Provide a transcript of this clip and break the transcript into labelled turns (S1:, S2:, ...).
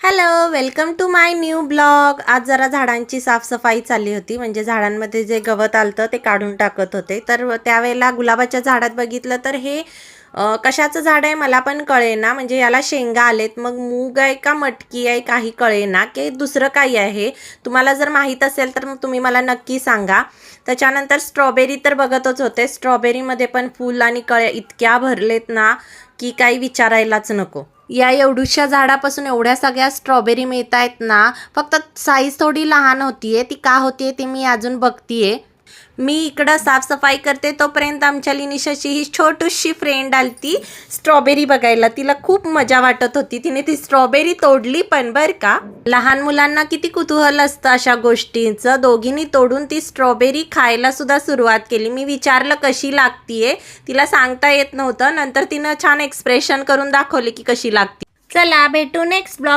S1: Hello, welcome to my new blog. आज जरा झाडांची साफसफाई चालली होती. म्हणजे झाडांमध्ये जे गवत आलतं ते काढून टाकत होते. तर त्यावेळेला गुलाबाच्या झाडात बघितलं तर हे कशाचं झाड आहे मला पण कळेना. म्हणजे याला शेंगा आलेत. मग मूग आहे का मटकी आहे काही कळेना की दुसरं काही आहे. तुम्हाला जर माहीत असेल तर मग तुम्ही मला नक्की सांगा. त्याच्यानंतर स्ट्रॉबेरी तर बघतच होते. स्ट्रॉबेरीमध्ये पण फूल आणि कळे इतक्या भरलेत ना की काही विचारायलाच नको. या एवढ्याशा झाडापासून एवढ्या सगळ्या स्ट्रॉबेरी मिळत आहेत ना. फक्त साईज थोडी लहान होतीये. ती का होतीये ते मी अजून बघतीये. मी इकडं साफसफाई करते तोपर्यंत आमच्या लिनिशाची ही छोटीशी फ्रेंड आलती स्ट्रॉबेरी बघायला. तिला खूप मजा वाटत होती. तिने ती स्ट्रॉबेरी तोडली पण बरं का. लहान मुलांना किती कुतूहल असतं अशा गोष्टींचं. दोघींनी तोडून ती स्ट्रॉबेरी खायला सुद्धा सुरुवात केली. मी विचारलं कशी लागतीये. तिला सांगता येत नव्हतं. नंतर तिनं छान एक्सप्रेशन करून दाखवले की कशी लागती. चला भेटू नेक्स्ट ब्लॉग.